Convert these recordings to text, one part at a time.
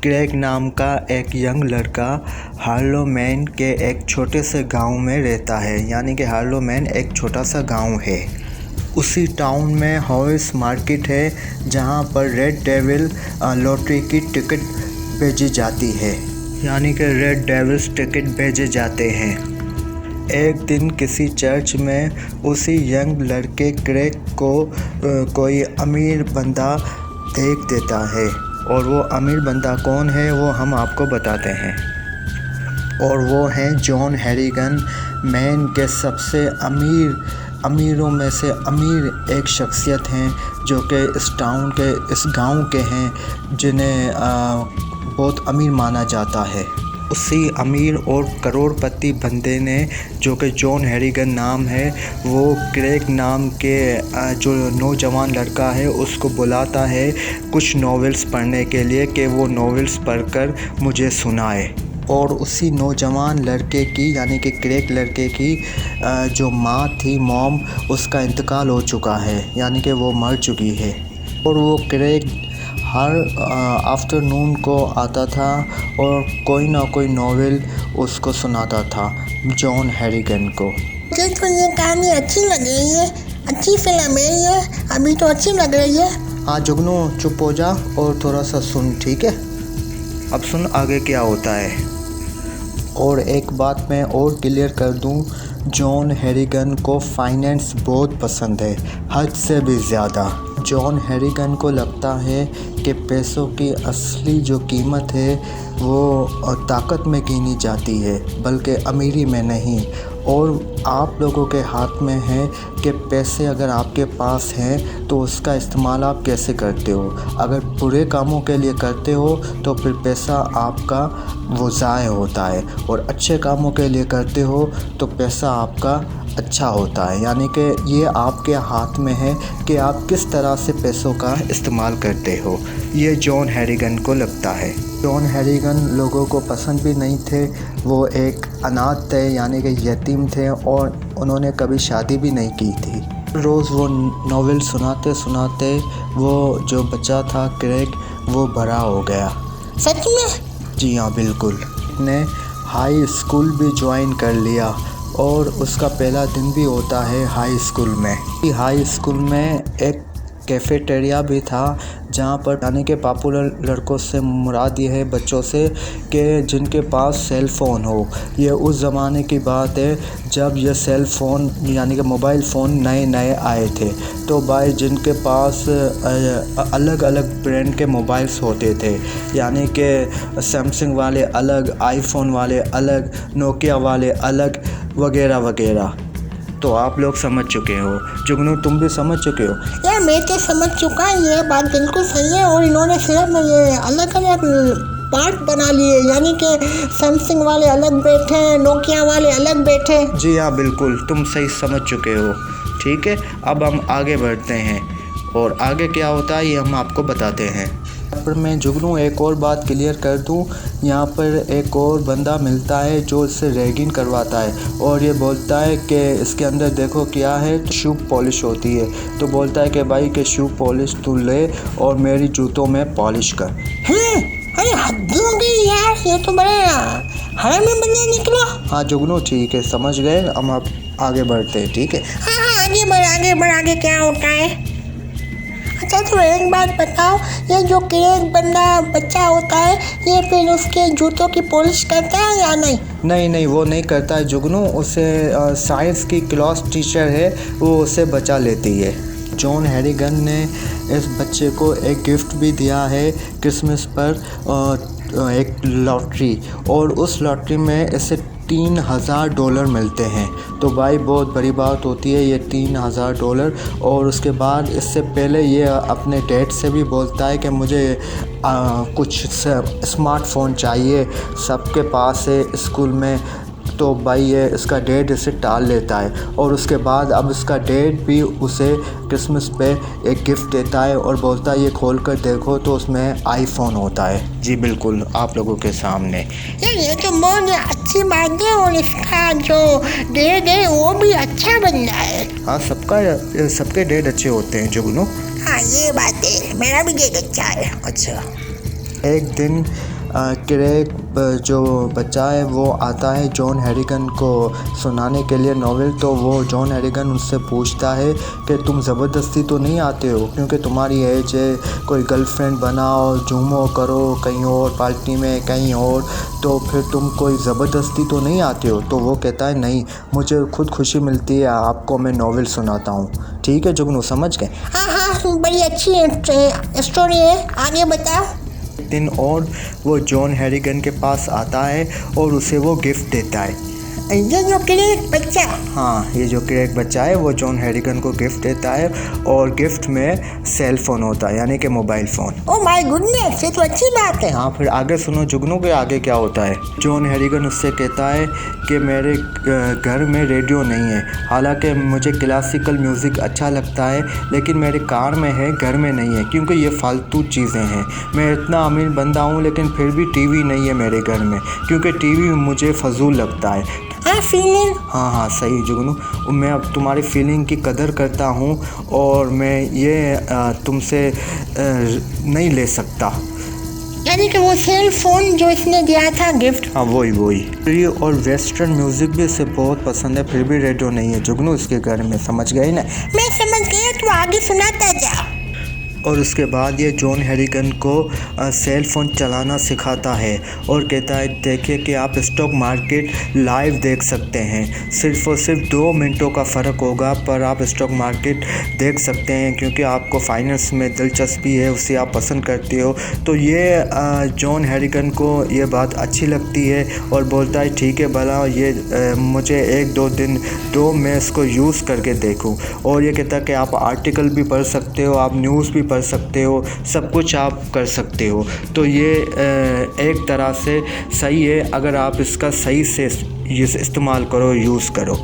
Craig नाम का एक यंग लड़का हार्लोमैन के एक छोटे से गांव में रहता है। यानी कि हार्लोमैन एक छोटा सा गांव है। उसी टाउन में हॉर्स मार्केट है जहां पर रेड डेविल लॉटरी की टिकट बेची जाती है। यानी कि रेड डेविल्स टिकट बेचे जाते हैं। एक दिन किसी चर्च में उसी यंग लड़के क्रेग को कोई अमीर बंदा देख देता है और वो अमीर बंदा कौन है वो हम आपको बताते हैं। और वो हैं जॉन हैरिगन, मैन के सबसे अमीरों में से अमीर एक शख्सियत हैं जो कि इस टाउन के इस गांव के हैं, जिन्हें बहुत अमीर माना जाता है। उसी अमीर और करोड़पति बंदे ने, जो कि जॉन हैरिगन नाम है, वो क्रेग नाम के जो नौजवान लड़का है उसको बुलाता है कुछ नॉवेल्स पढ़ने के लिए कि वो नॉवेल्स पढ़कर मुझे सुनाए। और उसी नौजवान लड़के की यानी कि क्रेग लड़के की जो माँ थी, मॉम, उसका इंतकाल हो चुका है, यानी कि वो मर चुकी है। और वो क्रेग हर आफ्टरनून को आता था और कोई ना कोई नॉवेल उसको सुनाता था जॉन हैरिगन को। मुझे तो ये कहानी अच्छी लग रही है, अच्छी फिल्म है ये, अभी तो अच्छी लग रही है। हाँ जुगनू, चुप हो जा और थोड़ा सा सुन, ठीक है? अब सुन आगे क्या होता है। और एक बात मैं और क्लियर कर दूं, जॉन हैरिगन को फाइनेंस बहुत पसंद है, हद से भी ज़्यादा। जॉन हैरिगन को लगता है कि पैसों की असली जो कीमत है वो ताकत में गिनी जाती है, बल्कि अमीरी में नहीं। और आप लोगों के हाथ में है कि पैसे अगर आपके पास हैं तो उसका इस्तेमाल आप कैसे करते हो। अगर बुरे कामों के लिए करते हो तो फिर पैसा आपका वो ज़ाय होता है, और अच्छे कामों के लिए करते हो तो पैसा आपका अच्छा होता है। यानी कि ये आपके हाथ में है कि आप किस तरह से पैसों का इस्तेमाल करते हो। ये जॉन हैरिगन को लगता है। जॉन हैरिगन लोगों को पसंद भी नहीं थे, वो एक अनाथ थे, यानी कि यतीम थे, और उन्होंने कभी शादी भी नहीं की थी। रोज़ वो नॉवेल सुनाते सुनाते वो जो बच्चा था क्रेग, वो बड़ा हो गया। सच में? जी हाँ, बिल्कुल। ने हाई स्कूल भी ज्वाइन कर लिया और उसका पहला दिन भी होता है हाई स्कूल में। हाई स्कूल में एक कैफ़ेटेरिया भी था जहाँ पर यानी कि पॉपुलर लड़कों से मुराद ये है, बच्चों से, कि जिनके पास सेल फ़ोन हो। ये उस ज़माने की बात है जब ये सेल फ़ोन यानी कि मोबाइल फ़ोन नए नए आए थे। तो भाई जिनके पास अलग अलग ब्रांड के मोबाइल्स होते थे, यानी कि सैमसंग वाले अलग, आईफोन वाले अलग, नोकिया वाले अलग, वगैरह वगैरह। तो आप लोग समझ चुके हो। जुगनू, तुम भी समझ चुके हो? यार मैं तो समझ चुका, ये बात बिल्कुल सही है। और इन्होंने सिर्फ ये अलग अलग पार्ट बना लिए, यानी कि सैमसंग वाले अलग बैठे, नोकिया वाले अलग बैठे। जी हाँ, बिल्कुल, तुम सही समझ चुके हो। ठीक है, अब हम आगे बढ़ते हैं और आगे क्या होता है ये हम आपको बताते हैं। पर मैं जुगनू एक और बात क्लियर कर दूं, यहाँ पर एक और बंदा मिलता है जो इससे रैगिंग करवाता है और ये बोलता है कि इसके अंदर देखो क्या है, तो शू पॉलिश होती है। तो बोलता है कि भाई कि शू पॉलिश तू ले और मेरी जूतों में पॉलिश कर। अरे हद हो गई यार, ये तो बड़ा हरामी बंदा निकला। हाँ जुगनू, ठीक है, समझ गए। हम आप आगे बढ़ते हैं, ठीक है? हाँ, आगे बढ़, आगे क्या होता है। अच्छा तो एक बात बताओ, ये जो क्रेग बंदा बच्चा होता है, ये फिर उसके जूतों की पॉलिश करता है या नहीं? नहीं, वो नहीं करता है जुगनू। उसे साइंस की क्लास टीचर है, वो उसे बचा लेती है। जॉन हैरिगन ने इस बच्चे को एक गिफ्ट भी दिया है क्रिसमस पर, एक लॉटरी, और उस लॉटरी में इसे $3000 मिलते हैं। तो भाई बहुत बड़ी बात होती है ये $3000। और उसके बाद इससे पहले ये अपने डैड से भी बोलता है कि मुझे कुछ स्मार्टफ़ोन चाहिए, सबके पास है स्कूल में। तो भाई ये इसका डैड इसे टाल लेता है, और उसके बाद अब इसका डैड भी उसे क्रिसमस पे एक गिफ्ट देता है और बोलता है ये खोल कर देखो, तो उसमें आईफोन होता है। जी बिल्कुल, आप लोगों के सामने। यार ये तो बहुत अच्छी बात है, और इसका जो डैड है वो भी अच्छा बंदा है। हाँ, सबके डैड अच्छे होते हैं जुगनू। हाँ ये बात है, मेरा भी डैड अच्छा है। अच्छा, एक दिन क्रेग जो बच्चा है वो आता है जॉन हैरिगन को सुनाने के लिए नॉवेल। तो वो जॉन हैरिगन उससे पूछता है कि तुम ज़बरदस्ती तो नहीं आते हो, क्योंकि तुम्हारी एज है, कोई गर्लफ्रेंड बनाओ, झूमो करो कहीं और पार्टी में कहीं और, तो फिर तुम कोई ज़बरदस्ती तो नहीं आते हो। तो वो कहता है नहीं, मुझे खुद खुशी मिलती है, आपको मैं नॉवेल सुनाता हूँ। ठीक है जुगनू, समझ गए? हाँ, बड़ी अच्छी स्टोरी है, आगे बताओ। दिन और वो जॉन हैरिगन के पास आता है और उसे वो गिफ्ट देता है। ये जो क्रेग बच्चा, हाँ, ये जो क्रेग बच्चा है वो जॉन हैरिगन को गिफ्ट देता है और गिफ्ट में सेल फ़ोन होता है, यानी कि mobile phone. Oh my goodness, ये तो अच्छी बात है। हाँ, फिर आगे सुनो जुगनू के आगे क्या होता है। जॉन हैरिगन उससे कहता है कि मेरे घर में रेडियो नहीं है, हालांकि मुझे क्लासिकल म्यूज़िक अच्छा लगता है, लेकिन मेरे कार में है, घर में नहीं है, क्योंकि ये फालतू चीज़ें हैं। मैं इतना अमीर बंदा हूँ लेकिन फिर भी टीवी नहीं है मेरे घर में, क्योंकि टीवी मुझे फजूल लगता है। फीलिंग, हाँ सही जुगनू, मैं अब तुम्हारी फीलिंग की कदर करता हूँ और मैं ये तुमसे नहीं ले सकता। यानी कि वो सेल फोन जो इसने दिया था गिफ्ट। हाँ वही। और वेस्टर्न म्यूज़िक भी इसे बहुत पसंद है, फिर भी रेडियो नहीं है जुगनू इसके घर में, समझ गए ना? मैं समझ गया, तो आगे सुनाता जा। और उसके बाद ये जॉन हैरिगन को सेल फ़ोन चलाना सिखाता है और कहता है देखिए कि आप स्टॉक मार्केट लाइव देख सकते हैं, सिर्फ़ और सिर्फ 2 मिनटों का फ़र्क होगा, पर आप स्टॉक मार्केट देख सकते हैं क्योंकि आपको फाइनेंस में दिलचस्पी है, उसे आप पसंद करते हो। तो ये जॉन हैरिगन को ये बात अच्छी लगती है और बोलता है ठीक है भला ये मुझे 1-2 दिन दो, मैं इसको यूज़ करके देखूँ। और ये कहता है कि आप आर्टिकल भी पढ़ सकते हो, आप न्यूज़ भी पढ़ सकते हो, सब कुछ आप कर सकते हो। तो ये एक तरह से सही है अगर आप इसका सही से इस्तेमाल करो, यूज़ करो।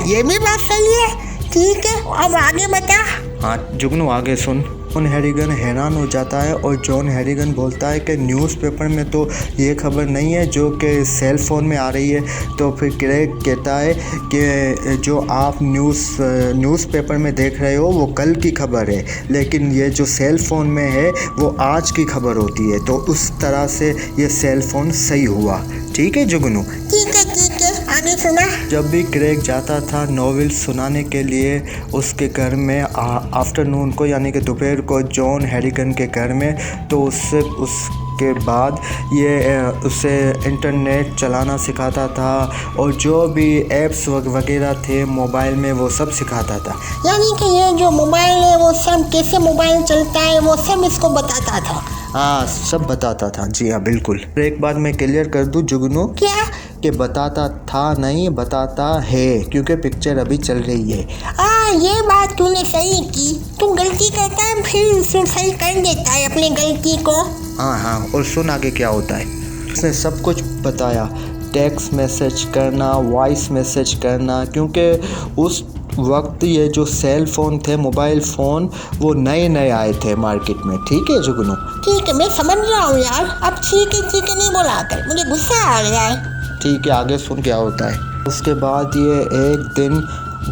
ये भी बात सही है, ठीक है, अब आगे बता। हाँ जुगनू आगे सुन। जॉन हैरिगन हैरान हो जाता है और जॉन हैरिगन बोलता है कि न्यूज़पेपर में तो ये खबर नहीं है जो कि सेल फ़ोन में आ रही है। तो फिर क्रेग कहता है कि जो आप न्यूज़पेपर में देख रहे हो वो कल की खबर है, लेकिन ये जो सेल फ़ोन में है वो आज की खबर होती है। तो उस तरह से ये सेल फ़ोन सही हुआ। ठीक है जुगनू? ठीक है, आगे सुना। जब भी क्रेग जाता था नॉवेल सुनाने के लिए उसके घर में आफ्टरनून को, यानी कि दोपहर को जॉन हैरिगन के घर में, तो उसके बाद ये उसे इंटरनेट चलाना सिखाता था और जो भी ऐप्स वगैरह थे मोबाइल में वो सब सिखाता था। यानी कि ये जो मोबाइल है वो सब कैसे मोबाइल चलता है वो सब इसको बताता था। हाँ सब बताता था, जी हाँ बिल्कुल। एक बात मैं क्लियर कर दूँ जुगनू, क्या? कि बताता था नहीं, बताता है, क्योंकि पिक्चर अभी चल रही है। ये बात तूने सही की। तू गलती करता है फिर सही कर देता है अपनी गलती को। हाँ, और सुन आगे क्या होता है। उसने सब कुछ बताया, टेक्स्ट मैसेज करना, वॉइस मैसेज करना, क्योंकि उस वक्त ये जो सेल फ़ोन थे, मोबाइल फ़ोन, वो नए आए थे मार्केट में। ठीक है जुगनू? ठीक है, मैं समझ रहा हूँ यार। अब ठीक है नहीं बोला कर, मुझे गुस्सा आ रहा है। ठीक है, आगे सुन क्या होता है। उसके बाद ये एक दिन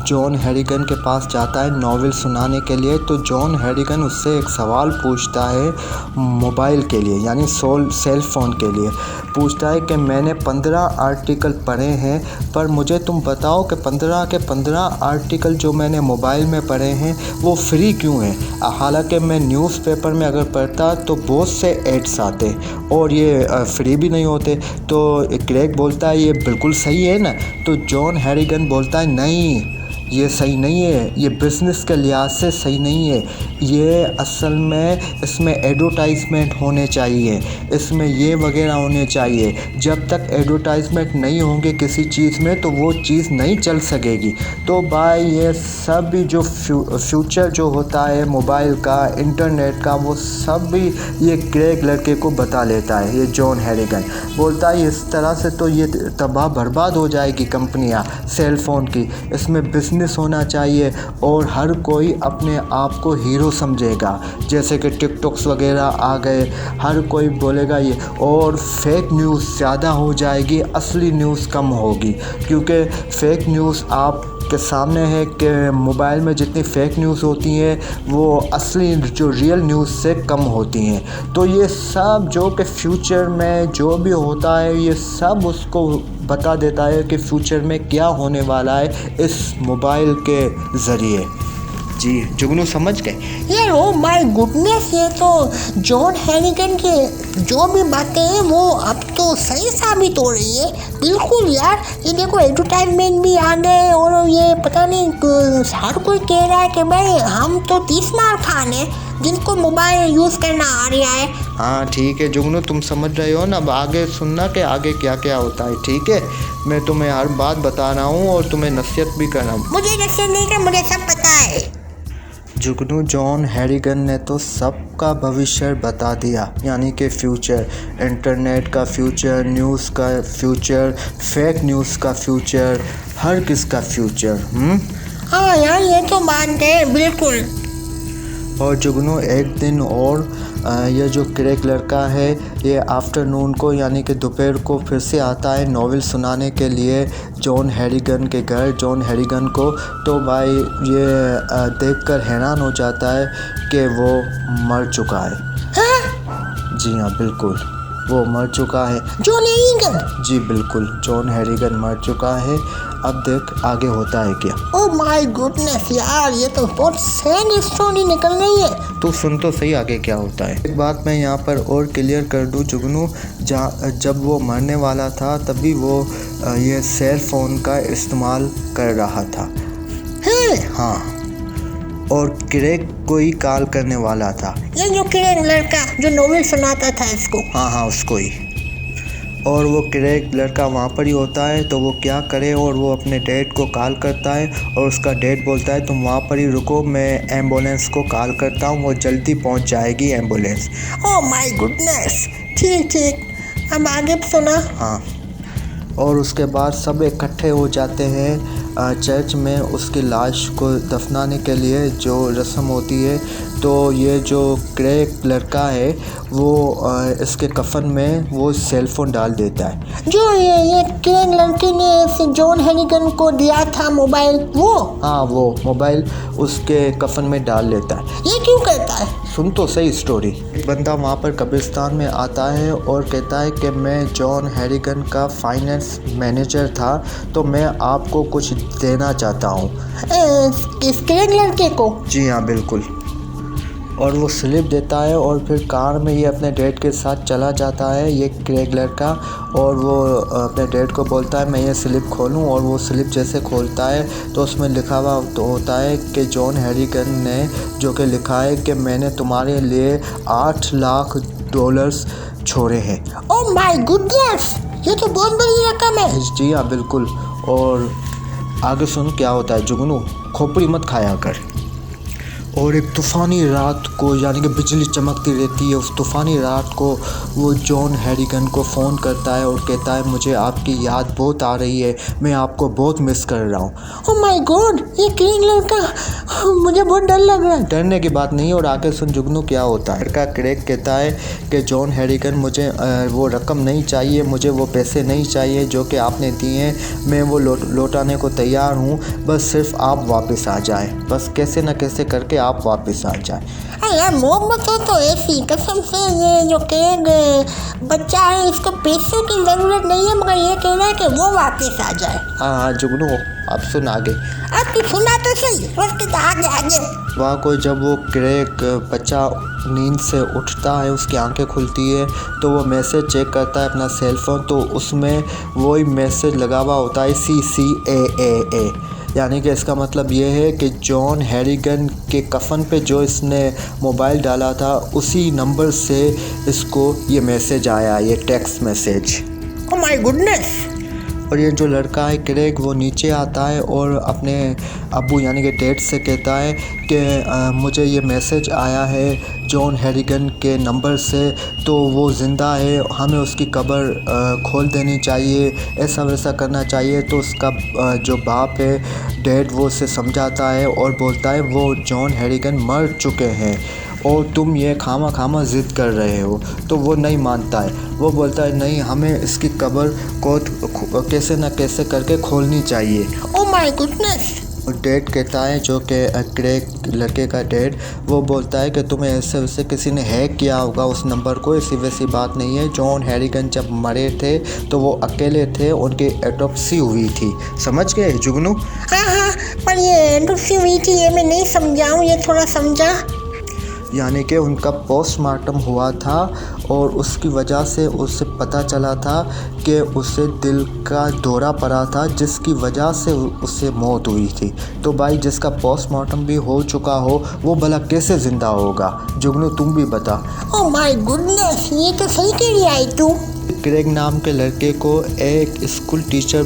जॉन हैरिगन के पास जाता है नॉवेल सुनाने के लिए। तो जॉन हैरिगन उससे एक सवाल पूछता है मोबाइल के लिए, यानी सेल फ़ोन के लिए। पूछता है कि मैंने 15 आर्टिकल पढ़े हैं, पर मुझे तुम बताओ कि 15 के 15 आर्टिकल जो मैंने मोबाइल में पढ़े हैं वो फ्री क्यों हैं? हालांकि मैं न्यूज़पेपर में अगर पढ़ता तो बहुत से एड्स आते और ये फ्री भी नहीं होते। तो क्रेग बोलता है ये बिल्कुल सही है ना? तो जॉन हैरिगन बोलता है नहीं, ये सही नहीं है, ये बिज़नेस के लिहाज से सही नहीं है, ये असल में इसमें एडवर्टाइजमेंट होने चाहिए, इसमें ये वगैरह होने चाहिए। जब तक एडवर्टाइजमेंट नहीं होंगे किसी चीज़ में तो वो चीज़ नहीं चल सकेगी। तो भाई ये सब भी जो फ्यूचर जो होता है मोबाइल का, इंटरनेट का, वो सब भी ये क्रेग लड़के को बता लेता है। ये जॉन हैरिगन बोलता है इस तरह से तो ये तबाह बर्बाद हो जाएगी कंपनियाँ सेल फ़ोन की, इसमें बिज़नेस होना चाहिए और हर कोई अपने आप को हीरो समझेगा। जैसे कि टिकटॉक्स वगैरह आ गए, हर कोई बोलेगा ये, और फेक न्यूज़ ज़्यादा हो जाएगी, असली न्यूज़ कम होगी, क्योंकि फेक न्यूज़ आप उसके सामने है कि मोबाइल में जितनी फेक न्यूज़ होती हैं वो असली जो रियल न्यूज़ से कम होती हैं। तो ये सब जो कि फ्यूचर में जो भी होता है ये सब उसको बता देता है कि फ्यूचर में क्या होने वाला है इस मोबाइल के ज़रिए। जी जुगनू समझ गए? यार ओ माय गुडनेस, ये तो जॉन हैरिगन के जो भी बातें हैं वो अब तो सही साबित हो रही है। बिल्कुल यार, ये देखो एडवर्टाइजमेंट भी आ गए और ये पता नहीं हर कोई कह रहा है कि भाई हम तो 30 मार खान है जिनको मोबाइल यूज़ करना आ रहा है। हाँ ठीक है जुगनू, तुम समझ रहे हो ना। अब आगे सुनना कि आगे क्या क्या होता है, ठीक है? मैं तुम्हें हर बात बता रहा हूँ और तुम्हें नसीहत भी कर रहा हूँ। मुझे नसीहत नहीं कर, मुझे सब पता है। जुगनू, जॉन हैरिगन ने तो सबका भविष्य बता दिया, यानी कि फ्यूचर, इंटरनेट का फ्यूचर, न्यूज़ का फ्यूचर, फेक न्यूज़ का फ्यूचर, हर किसका फ्यूचर। हाँ यार, ये तो बात है बिल्कुल। और जुगनू एक दिन और ये जो क्रेग लड़का है ये आफ्टरनून को यानी कि दोपहर को फिर से आता है नॉवेल सुनाने के लिए जॉन हैरिगन के घर, जॉन हैरिगन को। तो भाई ये देखकर हैरान हो जाता है कि वो मर चुका है। हाँ? जी हाँ बिल्कुल, वो मर चुका है। जॉन हैरिगन? जी बिल्कुल, जॉन हैरिगन मर चुका है। अब देख आगे होता है क्या। ओह माय गुडनेस यार, ये तो बहुत सैड स्टोरी निकल रही है। तो सुन तो सही आगे क्या होता है। एक बात मैं यहाँ पर और क्लियर कर दूँ जुगनू, जब वो मरने वाला था तभी वो ये सेल फ़ोन का इस्तेमाल कर रहा था। हाँ, और क्रेग को ही कॉल करने वाला था। ये जो क्रेग लड़का जो नॉवेल सुनाता था इसको? हाँ उसको ही। और वो क्रेग लड़का वहाँ पर ही होता है। तो वो क्या करे, और वो अपने डैड को कॉल करता है और उसका डैड बोलता है तुम वहाँ पर ही रुको, मैं एम्बुलेंस को कॉल करता हूँ, वो जल्दी पहुँच जाएगी एम्बुलेंस। ओह माय गुडनेस, ठीक, अब आगे सुना। हाँ, और उसके बाद सब इकट्ठे हो जाते हैं चर्च में उसकी लाश को दफनाने के लिए जो रस्म होती है। तो ये जो क्रेग लड़का है वो इसके कफन में वो सेल फोन डाल देता है। जो ये क्रेग लड़के ने जॉन हैरिगन को दिया था मोबाइल, वो? हाँ, वो मोबाइल उसके कफन में डाल लेता है। ये क्यों करता है? सुन तो सही स्टोरी। एक बंदा वहाँ पर कब्रिस्तान में आता है और कहता है कि मैं जॉन हैरिगन का फाइनेंस मैनेजर था, तो मैं आपको कुछ देना चाहता हूँ। इस क्रेग लड़के को? जी हाँ बिल्कुल। और वो स्लिप देता है और फिर कार में ये अपने डैड के साथ चला जाता है ये क्रेग लड़का। और वो अपने डैड को बोलता है मैं ये स्लिप खोलूं, और वो स्लिप जैसे खोलता है तो उसमें लिखा हुआ तो होता है कि जॉन हैरिगन ने जो कि लिखा है कि मैंने तुम्हारे लिए $8 लाख छोड़े हैं। ओह माय गुडनेस, ये तो बहुत बड़ी रकम है। जी हाँ बिल्कुल। और आगे सुन क्या होता है जुगनू, खोपड़ी मत खाया कर। और एक तूफ़ानी रात को यानी कि बिजली चमकती रहती है, उस तूफ़ानी रात को वो जॉन हैरिगन को फ़ोन करता है और कहता है मुझे आपकी याद बहुत आ रही है, मैं आपको बहुत मिस कर रहा हूँ। ओह माय गॉड, ये क्रेग लड़का, मुझे बहुत डर लग रहा है। डरने की बात नहीं है। और आगे सुन जुगनू क्या होता है। लड़का क्रेग कहता है कि जॉन हैरिगन मुझे वो रकम नहीं चाहिए, मुझे वो पैसे नहीं चाहिए जो कि आपने दिए हैं, मैं वो लौटाने को तैयार हूँ, बस सिर्फ आप वापस आ जाएं, बस कैसे न कैसे करके आप वापस आ जाएं। यार मोहब्बत हो तो ऐसी, कसम से ये जो क्रेग बच्चा है इसको पैसों की ज़रूरत नहीं है, मगर ये कह रहा है कि वो वापस आ जाए। हाँ जुगनू, अब सुन आगे। अब तू सुना तो सही, उसके आगे। वहाँ को जब वो क्रेग बच्चा नींद से उठता है, उसकी आंखें खुलती है तो वो मैसेज चेक करता है अपना सेल फोन, तो उसमें वही मैसेज लगा हुआ होता है CCAA, यानी कि इसका मतलब ये है कि जॉन हैरिगन के कफन पे जो इसने मोबाइल डाला था उसी नंबर से इसको ये मैसेज आया, ये text message. Oh my goodness. और ये जो लड़का है क्रेग वो नीचे आता है और अपने अब्बू यानी कि डैड से कहता है कि मुझे ये मैसेज आया है जॉन हैरिगन के नंबर से, तो वो ज़िंदा है, हमें उसकी कब्र खोल देनी चाहिए, ऐसा वैसा करना चाहिए। तो उसका जो बाप है डैड वो उसे समझाता है और बोलता है वो जॉन हैरिगन मर चुके हैं और तुम ये खामा ज़िद कर रहे हो। तो वो नहीं मानता है। वो बोलता है नहीं, हमें इसकी कब्र को कैसे न कैसे करके खोलनी चाहिए। Oh my goodness. डैड कहता है, जो कि क्रेग लड़के का डैड, वो बोलता है कि तुम्हें ऐसे वैसे किसी ने हैक किया होगा उस नंबर को, ऐसी वैसी बात नहीं है। जॉन हैरिगन जब मरे थे तो वो अकेले थे, उनकी ऑटोप्सी हुई थी। समझ गए जुगनू? हाँ, पर ये ऑटोप्सी हुई थी ये मैं नहीं समझा हूँ, ये थोड़ा समझा। यानी कि उनका पोस्टमार्टम हुआ था और उसकी वजह से उसे पता चला था कि उसे दिल का दौरा पड़ा था, जिसकी वजह से उससे मौत हुई थी। तो भाई जिसका पोस्टमार्टम भी हो चुका हो वो भला कैसे ज़िंदा होगा? जुगनू तुम भी बता। ओह माय गुडनेस, ये तो सही कह रही आई तू। क्रेग नाम के लड़के को एक स्कूल टीचर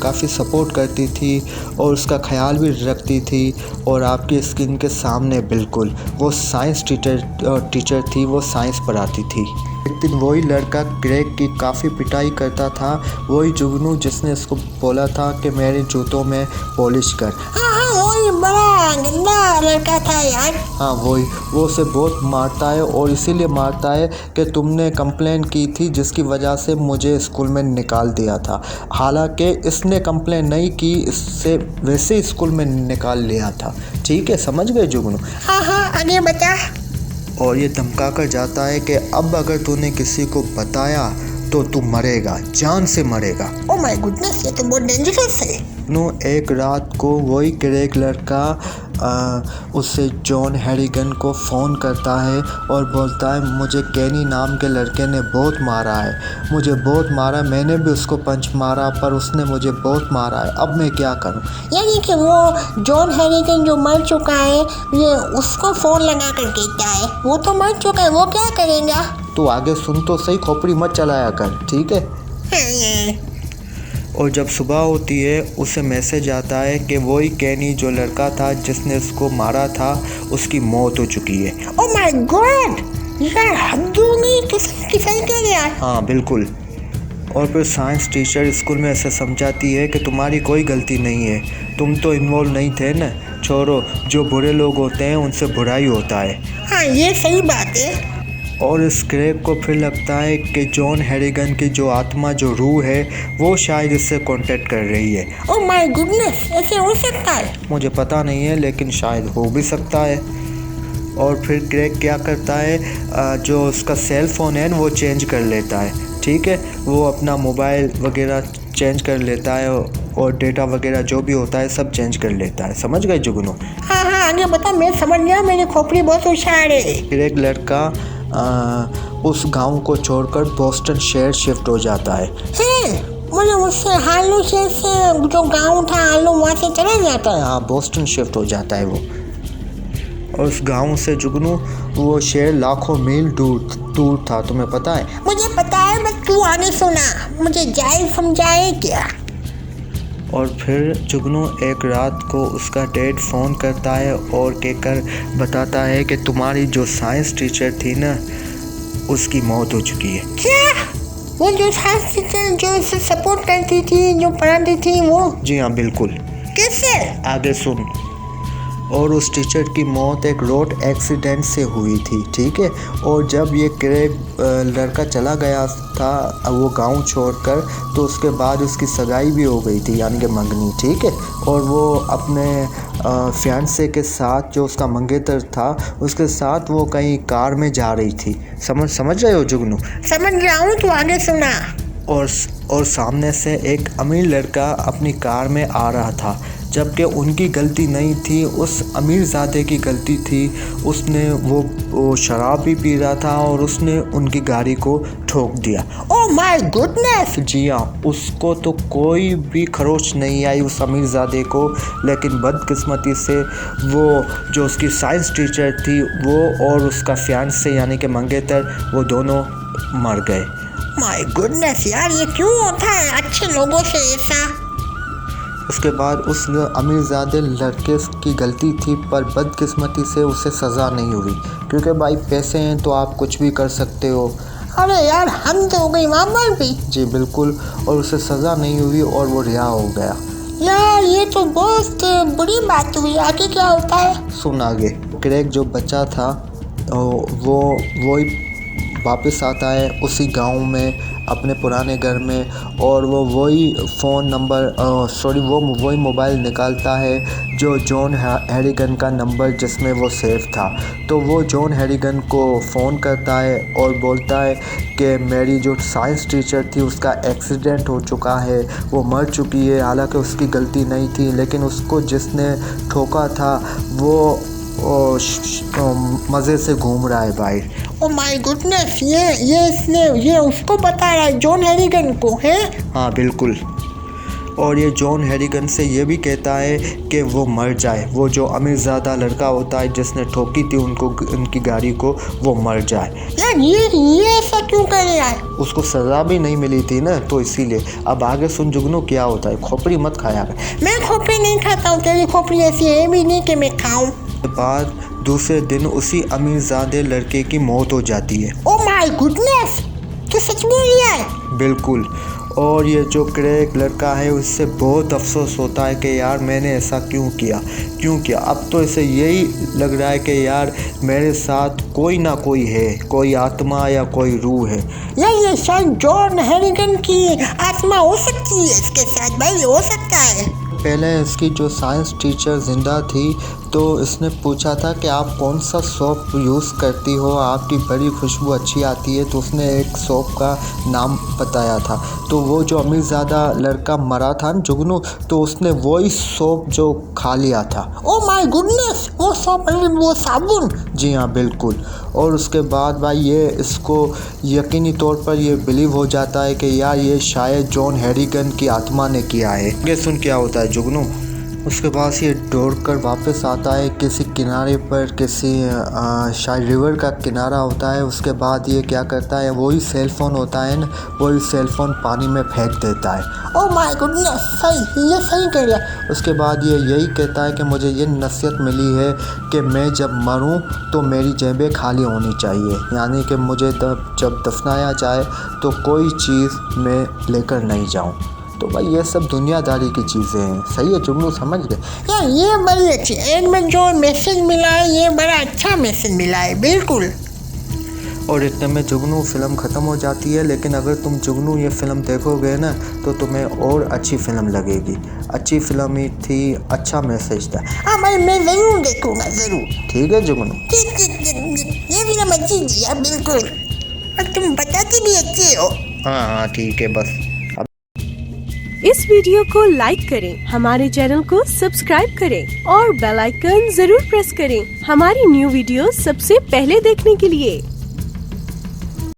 काफ़ी सपोर्ट करती थी और उसका ख्याल भी रखती थी, और आपकी स्क्रीन के सामने बिल्कुल वो साइंस टीचर थी, वो साइंस पढ़ाती थी। एक दिन वही लड़का क्रेग की काफ़ी पिटाई करता था, वही जुगनू जिसने इसको बोला था कि मेरे जूतों में पॉलिश कर। हाँ, वही बड़ा गंदा लड़का था यार। हाँ वही, वो उसे बहुत मारता है और इसीलिए मारता है कि तुमने कंप्लेन की थी जिसकी वजह से मुझे स्कूल में निकाल दिया था। हालांकि इसने कंप्लेन नहीं की, इससे वैसे स्कूल में निकाल लिया था। ठीक है, समझ गए जुगनू? हाँ, आगे बता। और ये धमका कर जाता है कि अब अगर तूने किसी को बताया तो तू मरेगा, जान से मरेगा। ओह माय गुडनेस, ये तो बहुत डेंजरस है। एक रात को वही क्रेग लड़का उससे जॉन हैरिगन को फ़ोन करता है और बोलता है मुझे केनी नाम के लड़के ने बहुत मारा है, मुझे बहुत मारा, मैंने भी उसको पंच मारा पर उसने मुझे बहुत मारा है, अब मैं क्या करूं? यानी कि वो जॉन हैरिगन जो मर चुका है, ये उसको फ़ोन लगा कर कहता है, वो तो मर चुका है, वो क्या करेगा? तू आगे सुन तो सही, खोपड़ी मत चलाया कर, ठीक है? और जब सुबह होती है उसे मैसेज आता है कि वही केनी जो लड़का था जिसने उसको मारा था, उसकी मौत हो चुकी है। ओह माय गॉड, यार हद हो गई, किसने कह दिया? हाँ बिल्कुल। और फिर साइंस टीचर स्कूल में ऐसे समझाती है कि तुम्हारी कोई गलती नहीं है, तुम तो इन्वॉल्व नहीं थे ना, छोड़ो, जो बुरे लोग होते हैं उनसे बुरा ही होता है। हाँ ये सही बात है। और इस क्रेग को फिर लगता है कि जॉन हैरिगन की जो आत्मा, जो रूह है, वो शायद इससे कांटेक्ट कर रही है। ओह माय गुडनेस, ऐसे हो सकता है? मुझे पता नहीं है लेकिन शायद हो भी सकता है। और फिर क्रेग क्या करता है, जो उसका सेल फ़ोन है वो चेंज कर लेता है। ठीक है, वो अपना मोबाइल वगैरह चेंज कर लेता है और डेटा वगैरह जो भी होता है सब चेंज कर लेता है। समझ गए जुगनू? हाँ, आगे बता, मैं समझ गया, मेरी खोपड़ी बहुत होशियार है। क्रेग लड़का उस गांव को छोड़कर बोस्टन शहर शिफ्ट हो जाता है। मतलब उससे हार्लो शहर से जो गांव था हार्लो, वहाँ से चला जाता है? हाँ, बोस्टन शिफ्ट हो जाता है वो। और उस गांव से जुगनू वो शहर लाखों मील दूर था, तुम्हें पता है? मुझे पता है, बस तू आगे सुना, मुझे जाए समझाए क्या। और फिर जुगनू एक रात को उसका डैड फ़ोन करता है और कहकर बताता है कि तुम्हारी जो साइंस टीचर थी ना, उसकी मौत हो चुकी है। क्या? वो जो साइंस टीचर जो उसे सपोर्ट करती थी, जो पढ़ाती थी, वो? जी हाँ बिल्कुल। कैसे? आगे सुन। और उस टीचर की मौत एक रोड एक्सीडेंट से हुई थी। ठीक है, और जब ये क्रेग लड़का चला गया था वो गांव छोड़कर, तो उसके बाद उसकी सगाई भी हो गई थी, यानी कि मंगनी। ठीक है, और वो अपने फियांसे के साथ, जो उसका मंगेतर था, उसके साथ वो कहीं कार में जा रही थी। समझ रहे हो जुगनू? समझ रहा हूँ, तू आगे सुना। और सामने से एक अमीर लड़का अपनी कार में आ रहा था, जबकि उनकी गलती नहीं थी, उस अमीरजादे की गलती थी। उसने वो शराब भी पी रहा था और उसने उनकी गाड़ी को ठोक दिया। Oh my goodness. जी हाँ, उसको तो कोई भी खरोच नहीं आई उस अमीरजादे को, लेकिन बदकिस्मती से वो जो उसकी साइंस टीचर थी वो और उसका फियांसे यानी कि मंगेतर, वो दोनों मर गए। माय गुडनेस यार, ये क्यों होता है अच्छे लोगों से ऐसा? उसके बाद उस अमीरजादे लड़के की गलती थी, पर बदकिस्मती से उसे सज़ा नहीं हुई, क्योंकि भाई पैसे हैं तो आप कुछ भी कर सकते हो। अरे यार, हम तो हो गई वहाँ पर भी। जी बिल्कुल, और उसे सज़ा नहीं हुई और वो रिहा हो गया। यार ये तो बहुत बुरी बात हुई, आगे क्या होता है? सुन आगे। क्रेग जो बच्चा था वो वापस आता है उसी गांव में अपने पुराने घर में, और वो वही फ़ोन नंबर वही मोबाइल निकालता है जो जॉन हैरिगन का नंबर जिसमें वो सेव था। तो वो जॉन हैरिगन को फ़ोन करता है और बोलता है कि मेरी जो साइंस टीचर थी उसका एक्सीडेंट हो चुका है, वो मर चुकी है। हालांकि उसकी गलती नहीं थी, लेकिन उसको जिसने ठोका था वो मज़े से घूम रहा है बाहर। ओ माय गुडनेस, ये उसको बता रहा है, जॉन हैरिगन को है। हाँ बिल्कुल। और ये जॉन हैरिगन से ये भी कहता है कि वो मर जाए, वो जो अमीरज़ादा लड़का होता है जिसने ठोकी थी उनकी गाड़ी को, वो मर जाए। यार ये ऐसा क्यों कर रहा है? उसको सज़ा भी नहीं मिली थी ना, तो इसीलिए। अब आगे सुन जुगनू क्या होता है। खोपड़ी मत खाया कर। मैं खोपड़ी नहीं खाता हूँ, तेरी खोपड़ी ऐसी है भी नहीं कि मैं खाऊं। बाद दूसरे दिन उसी अमीरज़ादे लड़के की मौत हो जाती है। ओ माय गुडनेस, तू सच बोल रहा है? बिल्कुल। और ये जो क्रेग लड़का है उससे बहुत अफसोस होता है कि यार मैंने ऐसा क्यों किया। अब तो इसे यही लग रहा है कि यार मेरे साथ कोई ना कोई है, कोई आत्मा या कोई रूह है। यार ये शायद जॉन हैरिगन की आत्मा हो सकती है इसके साथ, भाई हो सकता है। पहले इसकी जो साइंस टीचर जिंदा थी तो इसने पूछा था कि आप कौन सा सोप यूज़ करती हो, आपकी बड़ी खुशबू अच्छी आती है। तो उसने एक सोप का नाम बताया था। तो वो जो अमीरज़ादा लड़का मरा था न जुगनू, तो उसने वही सोप जो खा लिया था। ओ माय गुडनेस, वो सोप, वो साबुन। जी हाँ बिल्कुल। और उसके बाद भाई ये इसको यकीनी तौर पर ये बिलीव हो जाता है कि यार ये शायद जॉन हैरिगन की आत्मा ने किया है। ये सुन क्या होता है जुगनू। उसके बाद ये दौड़कर वापस आता है किसी किनारे पर, किसी शायद रिवर का किनारा होता है। उसके बाद ये क्या करता है, वही सेल फ़ोन होता है ना, वही सेल फ़ोन पानी में फेंक देता है। ओ माय गुडनेस, ये सही कर रहा है। उसके बाद ये यही कहता है कि मुझे ये नसीहत मिली है कि मैं जब मरूं तो मेरी जेबें खाली होनी चाहिए, यानी कि मुझे जब दफनाया जाए तो कोई चीज़ मैं लेकर नहीं जाऊं। तो भाई ये सब दुनियादारी की चीज़ें हैं। सही है जुगनू, समझ गए? यार ये बड़ी अच्छी, एंड में जो मैसेज मिला है ये बड़ा अच्छा मैसेज मिला है, बिल्कुल। और इतने में जुगनू फ़िल्म ख़त्म हो जाती है। लेकिन अगर तुम जुगनू ये फ़िल्म देखोगे ना तो तुम्हें और अच्छी फ़िल्म लगेगी। अच्छी फ़िल्म ही थी, अच्छा मैसेज था। हाँ भाई, मैं ज़रूर देखूँगा, ज़रूर। ठीक है जुगनू। ये फिल्म अच्छी थी यार, बिल्कुल। और तुम बताते भी अच्छे हो। हाँ ठीक है बस। इस वीडियो को लाइक करें, हमारे चैनल को सब्सक्राइब करें और बेल आइकन जरूर प्रेस करें हमारी न्यू वीडियो सबसे पहले देखने के लिए।